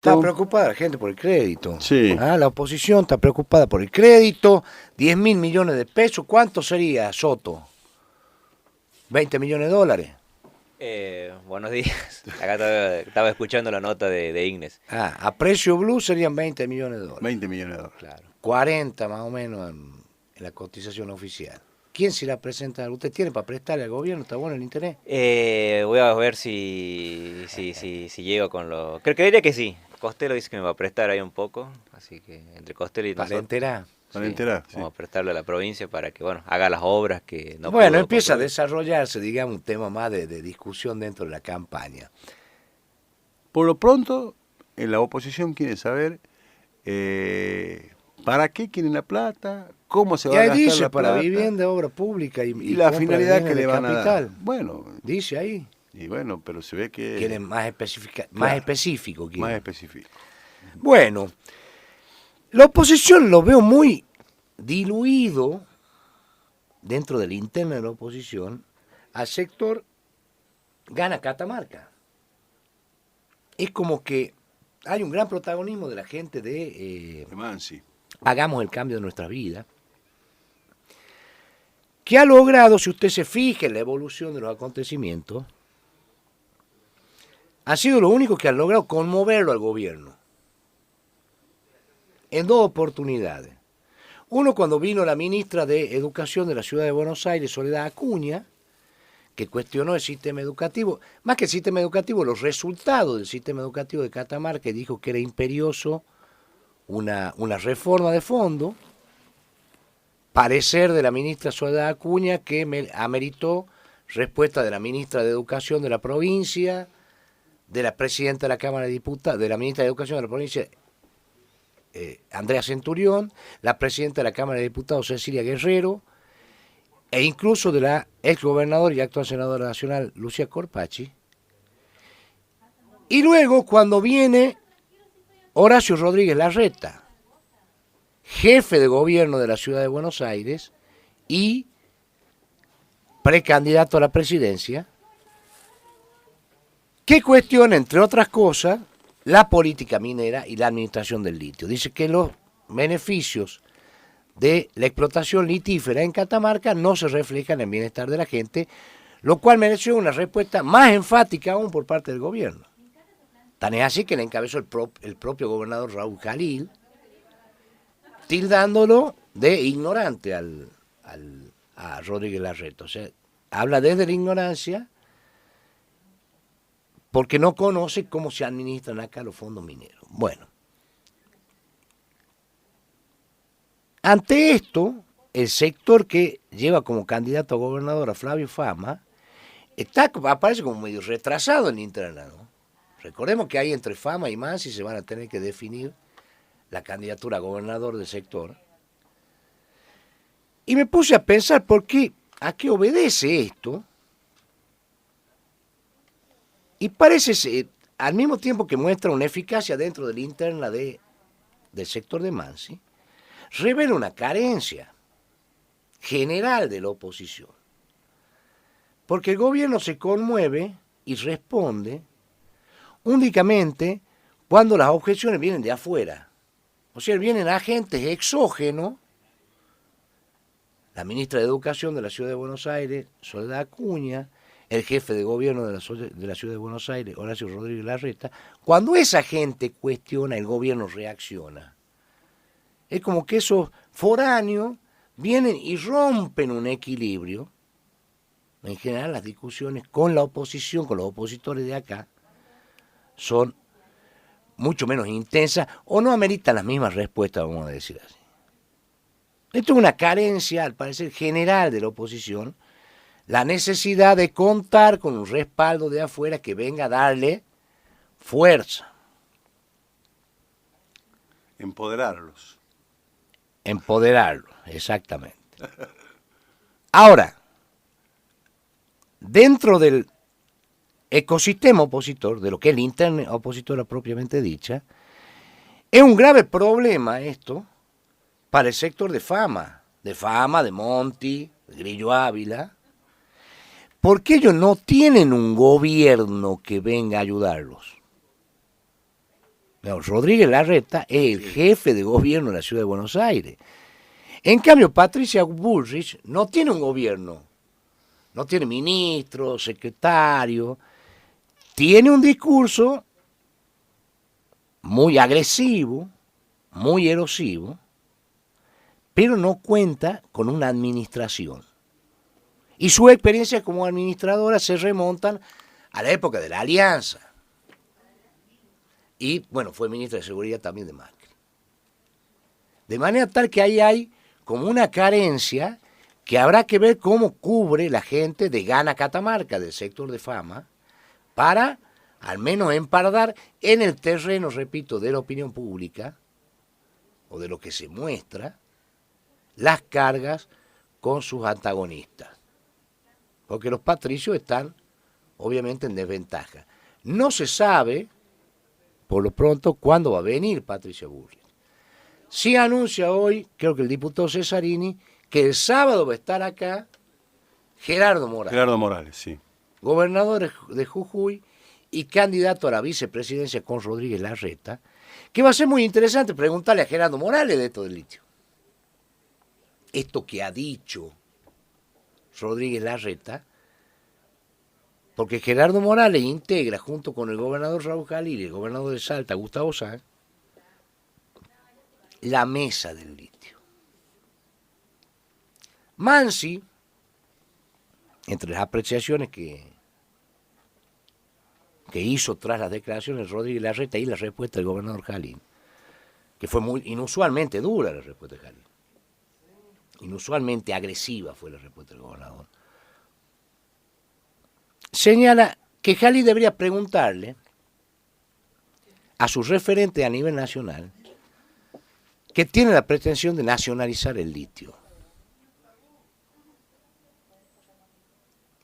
Está preocupada la gente por el crédito. Sí. La oposición está preocupada por el crédito. 10.000 millones de pesos. ¿Cuánto sería, Soto? 20 millones de dólares. Buenos días. Acá estaba escuchando la nota de Ignes. A precio blue serían 20 millones de dólares. 20 millones de dólares. Claro. 40 más o menos en la cotización oficial. ¿Quién se la presenta? ¿Usted tiene para prestarle al gobierno? ¿Está bueno el interés? Voy a ver si llego con lo... Creería que sí. Costello dice que me va a prestar ahí un poco. Así que entre Costello y Para nosotros... enterar. Para enterar, sí. Vamos a prestarle a la provincia para que, bueno, haga las obras que no Bueno, pudo empieza a concluir. desarrollarse, digamos, un tema más de discusión dentro de la campaña. Por lo pronto, en la oposición quieren saber para qué quieren la plata, cómo se Y va a ahí gastar dice, la para plata vivienda, obra pública y y la compra de finalidad bienes que de le van a dar. capital. Bueno, Dice ahí. y bueno, pero se ve que Quieren más específico. más Quieren. específico. Bueno, la oposición lo veo muy diluido dentro de la interna de la oposición al sector gana Catamarca. Es como que hay un gran protagonismo de la gente de Mansi. hagamos el cambio de nuestra vida, que ha logrado, si usted se fija en la evolución de los acontecimientos, ha sido lo único que ha logrado conmoverlo al gobierno. En dos oportunidades. Uno cuando vino la ministra de Educación de la Ciudad de Buenos Aires, Soledad Acuña, que cuestionó el sistema educativo, más que el sistema educativo, los resultados del sistema educativo de Catamarca, y dijo que era imperioso una reforma de fondo. Parecer de la ministra Soledad Acuña que ameritó respuesta de la ministra de Educación de la provincia, de la presidenta de la Cámara de Diputados, de la ministra de Educación de la provincia, Andrea Centurión, la presidenta de la Cámara de Diputados, Cecilia Guerrero, e incluso de la exgobernadora y actual senadora nacional, Lucía Corpachi. Y luego, cuando viene Horacio Rodríguez Larreta, jefe de gobierno de la Ciudad de Buenos Aires y precandidato a la presidencia, que cuestiona, entre otras cosas, la política minera y la administración del litio. Dice que los beneficios de la explotación litífera en Catamarca no se reflejan en el bienestar de la gente, lo cual mereció una respuesta más enfática aún por parte del gobierno. Tan es así que le encabezó el propio gobernador Raúl Jalil, tildándolo de ignorante a Rodríguez Larreta. O sea, habla desde la ignorancia porque no conoce cómo se administran acá los fondos mineros. Bueno, ante esto, el sector que lleva como candidato a gobernador a Flavio Fama aparece como medio retrasado en la interna, ¿no? Recordemos que ahí entre Fama y Mansi se van a tener que definir la candidatura a gobernador del sector. Y me puse a pensar a qué obedece esto. Y parece ser, al mismo tiempo que muestra una eficacia dentro de la interna del sector de Mansi, revela una carencia general de la oposición. Porque el gobierno se conmueve y responde únicamente cuando las objeciones vienen de afuera. O sea, vienen agentes exógenos. La ministra de Educación de la Ciudad de Buenos Aires, Soledad Acuña, el jefe de gobierno de la Ciudad de Buenos Aires, Horacio Rodríguez Larreta. Cuando esa gente cuestiona, el gobierno reacciona. Es como que esos foráneos vienen y rompen un equilibrio. En general, las discusiones con la oposición, con los opositores de acá, son mucho menos intensas o no ameritan las mismas respuestas, vamos a decir así. Esto es una carencia, al parecer, general de la oposición, la necesidad de contar con un respaldo de afuera que venga a darle fuerza. Empoderarlos. Empoderarlos, exactamente. Ahora, dentro del ecosistema opositor, de lo que es la interna opositora propiamente dicha, es un grave problema esto para el sector de Fama, de Monti, de Grillo Ávila, porque ellos no tienen un gobierno que venga a ayudarlos. No, Rodríguez Larreta es el jefe de gobierno de la ciudad de Buenos Aires. En cambio, Patricia Bullrich no tiene un gobierno, no tiene ministro, secretario, tiene un discurso muy agresivo, muy erosivo, pero no cuenta con una administración. Y sus experiencias como administradora se remontan a la época de la Alianza. Y, bueno, fue ministra de Seguridad también de Macri. De manera tal que ahí hay como una carencia que habrá que ver cómo cubre la gente de Gana Catamarca, del sector de Fama, para al menos empardar en el terreno, repito, de la opinión pública, o de lo que se muestra, las cargas con sus antagonistas. Porque los patricios están, obviamente, en desventaja. No se sabe, por lo pronto, cuándo va a venir Patricia Bullrich. Sí anuncia hoy, creo que el diputado Cesarini, que el sábado va a estar acá Gerardo Morales. Gerardo Morales, sí. Gobernador de Jujuy y candidato a la vicepresidencia con Rodríguez Larreta, que va a ser muy interesante preguntarle a Gerardo Morales de esto del litio. Esto que ha dicho Rodríguez Larreta, porque Gerardo Morales integra junto con el gobernador Raúl Jalil y el gobernador de Salta, Gustavo Sanz, la mesa del litio. Mansi, entre las apreciaciones que hizo tras las declaraciones de Rodríguez Larreta y la respuesta del gobernador Jalil, que fue muy inusualmente dura la respuesta de Jalil, inusualmente agresiva fue la respuesta del gobernador, señala que Jalil debería preguntarle a sus referentes a nivel nacional que tiene la pretensión de nacionalizar el litio.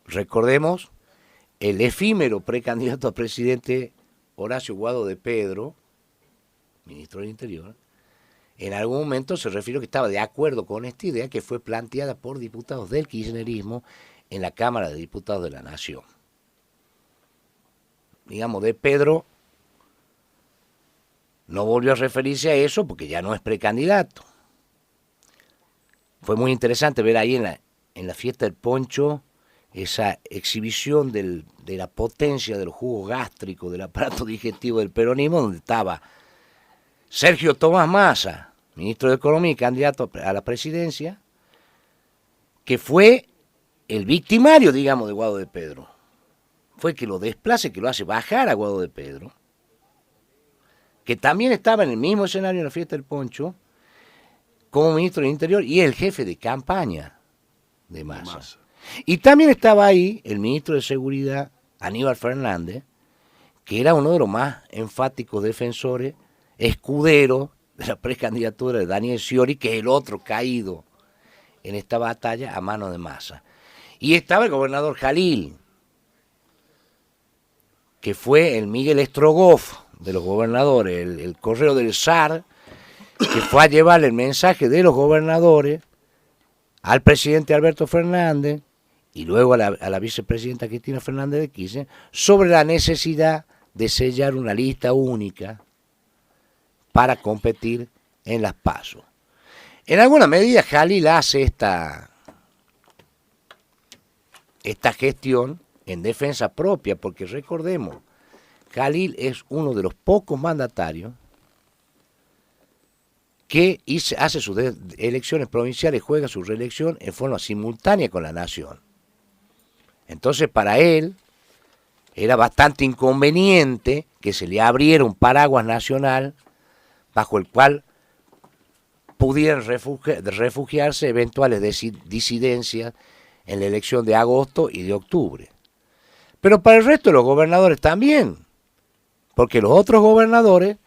Recordemos el efímero precandidato a presidente Horacio Guado de Pedro, ministro del Interior, en algún momento se refirió que estaba de acuerdo con esta idea que fue planteada por diputados del kirchnerismo en la Cámara de Diputados de la Nación. Digamos, de Pedro no volvió a referirse a eso porque ya no es precandidato. Fue muy interesante ver ahí en la fiesta del poncho esa exhibición de la potencia del jugo gástrico, del aparato digestivo del peronismo, donde estaba Sergio Tomás Massa, ministro de Economía y candidato a la presidencia, que fue el victimario, digamos, de Guado de Pedro. Fue el que lo desplace, que lo hace bajar a Guado de Pedro, que también estaba en el mismo escenario en la fiesta del poncho, como ministro del Interior y el jefe de campaña de Massa. Y también estaba ahí el ministro de Seguridad, Aníbal Fernández, que era uno de los más enfáticos defensores, escudero de la precandidatura de Daniel Scioli, que es el otro caído en esta batalla a manos de Massa. Y estaba el gobernador Jalil, que fue el Miguel Strogoff de los gobernadores, el correo del zar, que fue a llevarle el mensaje de los gobernadores al presidente Alberto Fernández y luego a la vicepresidenta Cristina Fernández de Kirchner sobre la necesidad de sellar una lista única para competir en las PASO. En alguna medida Jalil hace esta gestión en defensa propia, porque recordemos, Jalil es uno de los pocos mandatarios que hace sus elecciones provinciales, juega su reelección en forma simultánea con la nación. Entonces, para él era bastante inconveniente que se le abriera un paraguas nacional bajo el cual pudieran refugiarse eventuales disidencias en la elección de agosto y de octubre. Pero para el resto de los gobernadores también, porque los otros gobernadores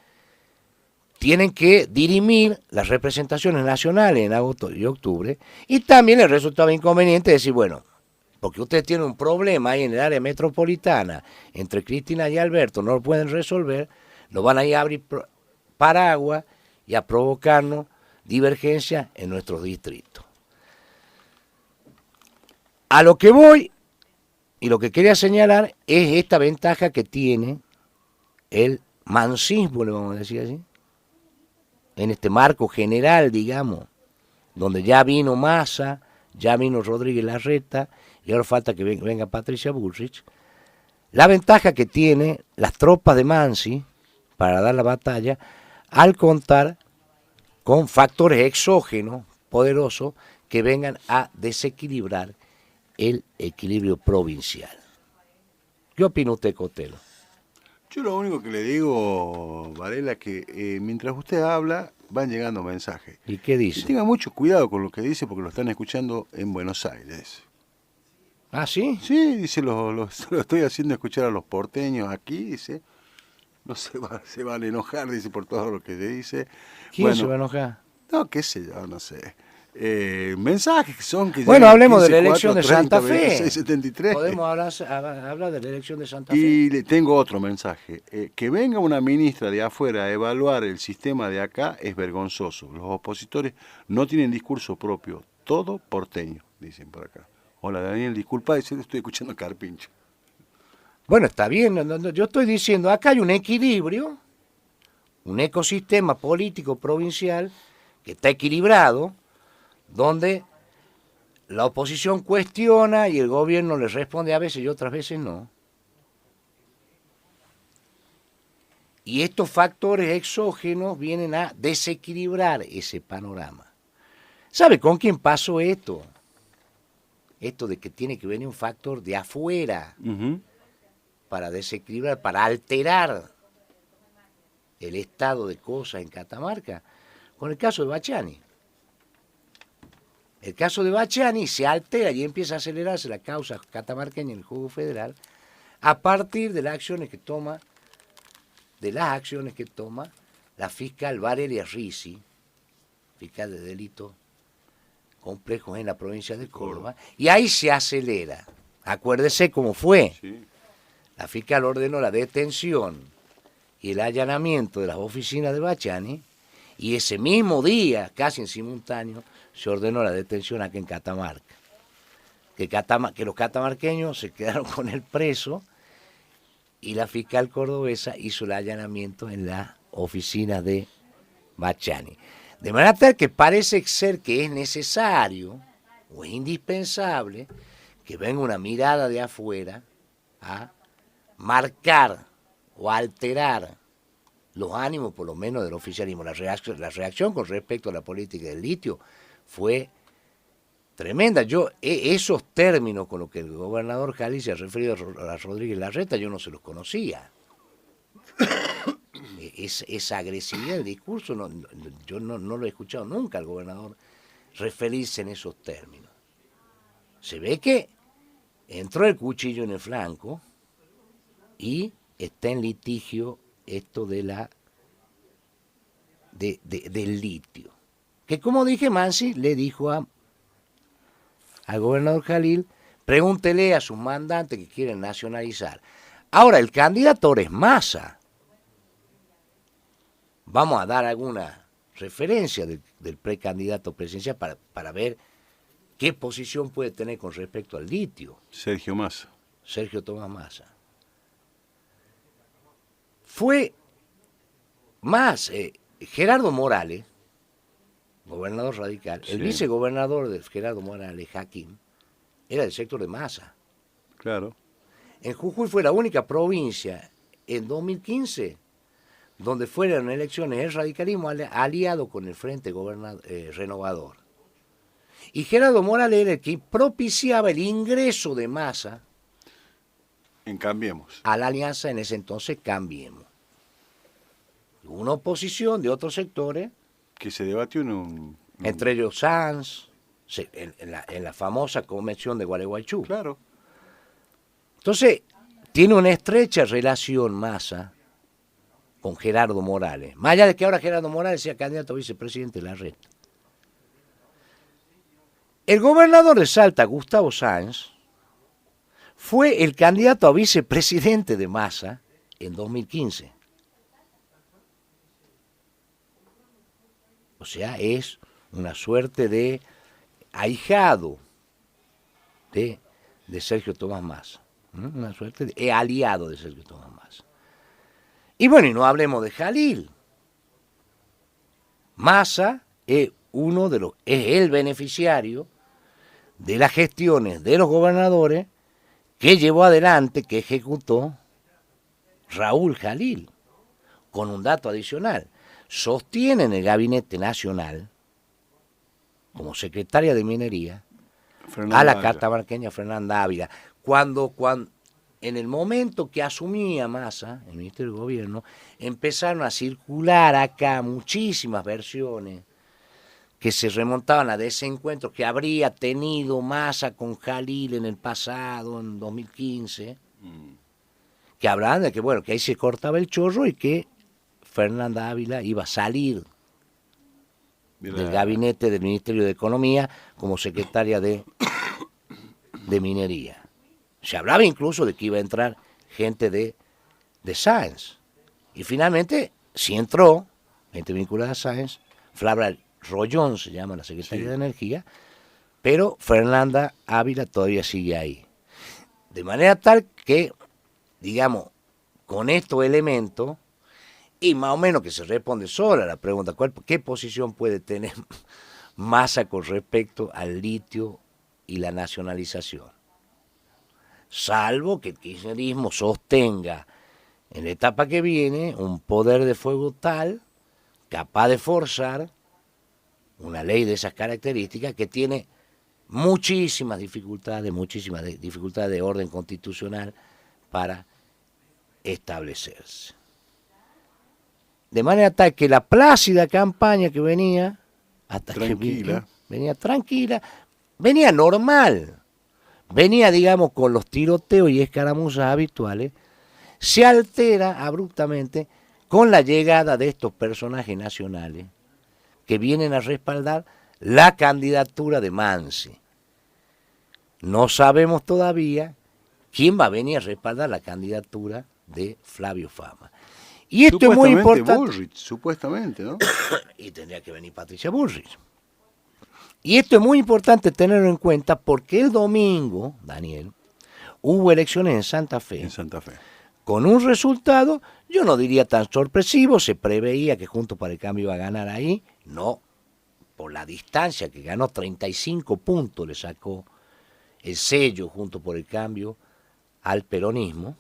tienen que dirimir las representaciones nacionales en agosto y octubre, y también les resultaba inconveniente decir, bueno, porque ustedes tienen un problema ahí en el área metropolitana, entre Cristina y Alberto, no lo pueden resolver, nos van a ir a abrir paraguas y a provocarnos divergencias en nuestros distritos. A lo que voy, y lo que quería señalar, es esta ventaja que tiene el mansismo, le vamos a decir así, en este marco general, digamos, donde ya vino Massa, ya vino Rodríguez Larreta, y ahora falta que venga Patricia Bullrich. La ventaja que tiene las tropas de Mansi para dar la batalla, al contar con factores exógenos poderosos que vengan a desequilibrar el equilibrio provincial. ¿Qué opina usted, Cotelo? Yo lo único que le digo, Varela, que mientras usted habla, van llegando mensajes. ¿Y qué Y dice? tenga mucho cuidado con lo que dice porque lo están escuchando en Buenos Aires. ¿Ah, sí? Sí, dice, lo estoy haciendo escuchar a los porteños aquí, dice. No se van a enojar, dice, por todo lo que le dice. ¿Quién se va a enojar? No, qué sé yo, no sé. Mensajes que son que Bueno, llegan hablemos de 15, la elección 4, de Santa 30, Fe. 26, 73. Podemos hablar de la elección de Santa Fe. Y le tengo otro mensaje. Que venga una ministra de afuera a evaluar el sistema de acá es vergonzoso. Los opositores no tienen discurso propio. Todo porteño, dicen por acá. Hola, Daniel, disculpa, estoy escuchando Carpincho. Bueno, está bien, yo estoy diciendo, acá hay un equilibrio, un ecosistema político provincial que está equilibrado, donde la oposición cuestiona y el gobierno le responde a veces y otras veces no. Y estos factores exógenos vienen a desequilibrar ese panorama. ¿Sabe con quién pasó esto? Esto de que tiene que venir un factor de afuera para desequilibrar, para alterar el estado de cosas en Catamarca, con el caso de Bachani. El caso de Bachani se altera y empieza a acelerarse la causa catamarqueña en el juego federal a partir de las acciones que toma la fiscal Valeria Risi, fiscal de delitos complejos en la provincia de Córdoba, y ahí se acelera. Acuérdese cómo fue. Sí. La fiscal ordenó la detención y el allanamiento de las oficinas de Bachani, y ese mismo día, casi en simultáneo, se ordenó la detención aquí en Catamarca. Que los catamarqueños se quedaron con el preso y la fiscal cordobesa hizo el allanamiento en la oficina de Bachani. De manera tal que parece ser que es necesario o es indispensable que venga una mirada de afuera a marcar o alterar los ánimos, por lo menos, del oficialismo. La reacción con respecto a la política del litio fue tremenda. Esos términos con los que el gobernador Jalil se ha referido a Rodríguez Larreta, yo no se los conocía. Esa agresividad del discurso, yo no lo he escuchado nunca al gobernador referirse en esos términos. Se ve que entró el cuchillo en el flanco y está en litigio esto del litio. Que, como dije, Mansi le dijo al gobernador Jalil, pregúntele a sus mandantes que quieren nacionalizar. Ahora, el candidato ahora es Massa. Vamos a dar alguna referencia del precandidato presidencial para ver qué posición puede tener con respecto al litio. Sergio Massa. Sergio Tomás Massa. Fue más Gerardo Morales, gobernador radical, el vicegobernador de Gerardo Morales, Jaquín, era del sector de Massa. Claro. En Jujuy fue la única provincia en 2015 donde fueron elecciones el radicalismo aliado con el Frente Renovador. Y Gerardo Morales era el que propiciaba el ingreso de Massa En Cambiemos. a la alianza en ese entonces Cambiemos. Una oposición de otros sectores, Que se debatió entre ellos Sanz, en la famosa convención de Gualeguaychú. Claro. Entonces, tiene una estrecha relación Massa con Gerardo Morales. Más allá de que ahora Gerardo Morales sea candidato a vicepresidente de Larreta. El gobernador de Salta, Gustavo Sanz, fue el candidato a vicepresidente de Massa en 2015. O sea, es una suerte de ahijado de Sergio Tomás Massa. Una suerte de aliado de Sergio Tomás Massa. Y bueno, y no hablemos de Jalil. Massa es el beneficiario de las gestiones de los gobernadores que llevó adelante, que ejecutó Raúl Jalil, con un dato adicional. Sostiene en el Gabinete Nacional, como secretaria de Minería, a la catamarqueña Fernanda Ávila. Cuando en el momento que asumía Massa, el Ministerio de Gobierno, empezaron a circular acá muchísimas versiones que se remontaban a ese encuentro que habría tenido Massa con Jalil en el pasado, en 2015, que hablaban de que, bueno, que ahí se cortaba el chorro y que Fernanda Ávila iba a salir del gabinete del Ministerio de Economía como secretaria de Minería. Se hablaba incluso de que iba a entrar gente de Sáenz. Y finalmente sí entró gente vinculada a Sáenz, Flavia Rollón se llama la secretaria de Energía, pero Fernanda Ávila todavía sigue ahí. De manera tal que, digamos, con estos elementos, y más o menos que se responde sola la pregunta, ¿qué posición puede tener Massa con respecto al litio y la nacionalización? Salvo que el kirchnerismo sostenga en la etapa que viene un poder de fuego tal, capaz de forzar una ley de esas características que tiene muchísimas dificultades de orden constitucional para establecerse. De manera tal que la plácida campaña que venía, hasta tranquila. Venía tranquila, venía normal, venía, digamos, con los tiroteos y escaramuzas habituales, se altera abruptamente con la llegada de estos personajes nacionales que vienen a respaldar la candidatura de Mansi. No sabemos todavía quién va a venir a respaldar la candidatura de Flavio Fama. Y esto es muy importante. Bullrich, supuestamente, ¿no? Y tendría que venir Patricia Bullrich. Y esto es muy importante tenerlo en cuenta porque el domingo, Daniel, hubo elecciones en Santa Fe. En Santa Fe. Con un resultado, yo no diría tan sorpresivo, se preveía que Juntos para el Cambio iba a ganar ahí, no, por la distancia que ganó, 35 puntos le sacó el sello Juntos por el Cambio al peronismo,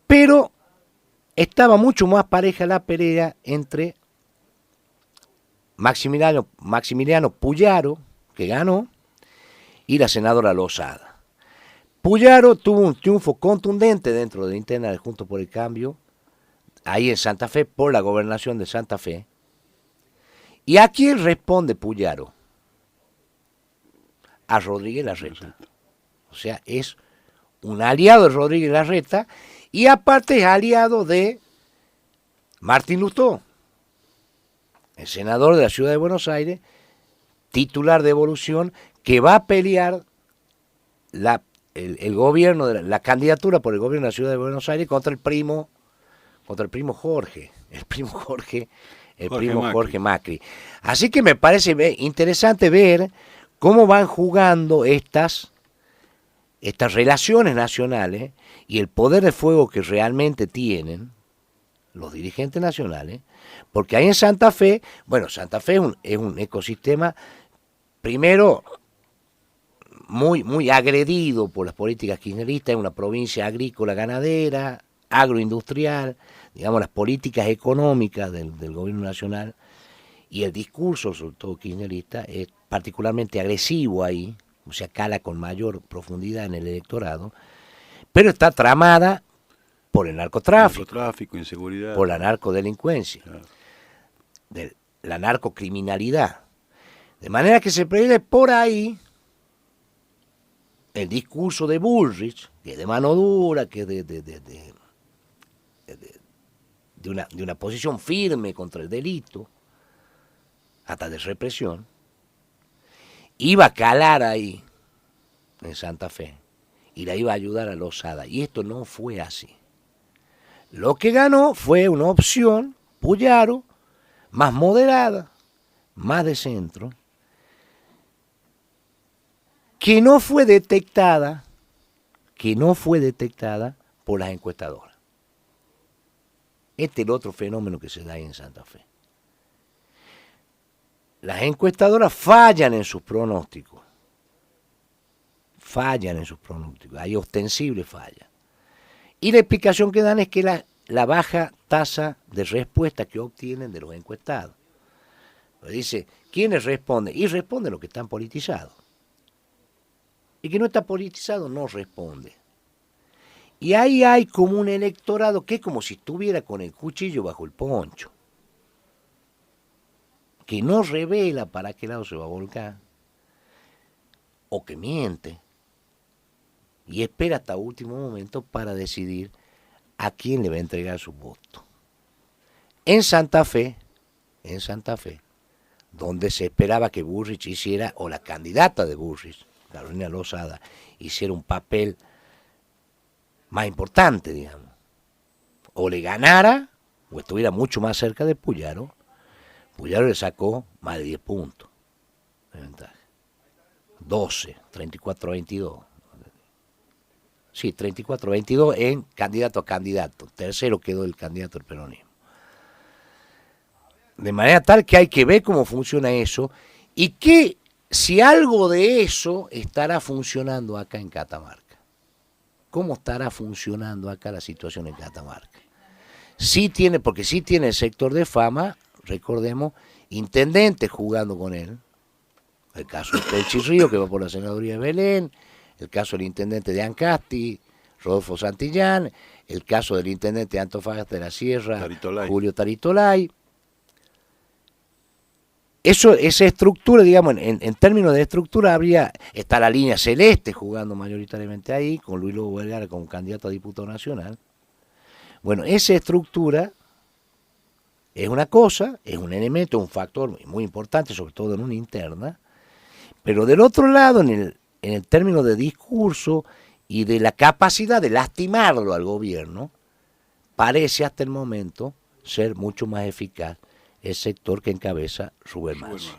pero estaba mucho más pareja la pelea entre Maximiliano Puyaro, que ganó, y la senadora Lozada. Puyaro tuvo un triunfo contundente dentro de la interna de Juntos por el Cambio, ahí en Santa Fe, por la gobernación de Santa Fe. ¿Y a quién responde Puyaro? A Rodríguez Larreta. O sea, es un aliado de Rodríguez Larreta y aparte es aliado de Martín Lustó, el senador de la Ciudad de Buenos Aires, titular de Evolución, que va a pelear el gobierno, la candidatura por el gobierno de la Ciudad de Buenos Aires contra el primo Jorge Macri. Así que me parece interesante ver cómo van jugando estas relaciones nacionales y el poder de fuego que realmente tienen los dirigentes nacionales, porque ahí en Santa Fe, bueno, Santa Fe es un ecosistema, primero, muy agredido por las políticas kirchneristas, es una provincia agrícola, ganadera, agroindustrial, digamos, las políticas económicas del gobierno nacional y el discurso, sobre todo kirchnerista, es particularmente agresivo ahí, o sea, cala con mayor profundidad en el electorado, pero está tramada por el narcotráfico, inseguridad, por la narcodelincuencia, claro, de la narcocriminalidad. De manera que se prevé por ahí el discurso de Bullrich, que es de mano dura, que es de una posición firme contra el delito, hasta de represión, iba a calar ahí, en Santa Fe, y la iba a ayudar a Lozada. Y esto no fue así. Lo que ganó fue una opción, Puyaro, más moderada, más de centro, que no fue detectada por las encuestadoras. Este es el otro fenómeno que se da ahí en Santa Fe. Las encuestadoras fallan en sus pronósticos. Hay ostensibles fallas. Y la explicación que dan es que la baja tasa de respuesta que obtienen de los encuestados. Dice, ¿quiénes responden? Y responden los que están politizados. Y que no está politizado no responde. Y ahí hay como un electorado que es como si estuviera con el cuchillo bajo el poncho, que no revela para qué lado se va a volcar, o que miente, y espera hasta último momento para decidir a quién le va a entregar su voto. En Santa Fe, donde se esperaba que Burrich hiciera, o la candidata de Burrich, Carolina Lozada, hiciera un papel más importante, digamos, o le ganara, o estuviera mucho más cerca de Puyaro. Puyaro le sacó más de 10 puntos de ventaja. 12, 34-22. Sí, 34-22 en candidato a candidato. Tercero quedó el candidato del peronismo. De manera tal que hay que ver cómo funciona eso y que si algo de eso estará funcionando acá en Catamarca. ¿Cómo estará funcionando acá la situación en Catamarca? Porque sí tiene el sector de fama, recordemos, intendentes jugando con él. El caso de Pelchi Río, que va por la senaduría de Belén, el caso del intendente de Ancasti, Rodolfo Santillán, el caso del intendente de Antofagasta de la Sierra, Taritolay. Julio Taritolay. Esa estructura, digamos, en términos de estructura, está la línea celeste jugando mayoritariamente ahí, con Luis Lobo Vergara como candidato a diputado nacional. Bueno, esa estructura es una cosa, es un elemento, un factor muy importante, sobre todo en una interna, pero del otro lado, en el término de discurso y de la capacidad de lastimarlo al gobierno, parece hasta el momento ser mucho más eficaz el sector que encabeza Rubén Mansi.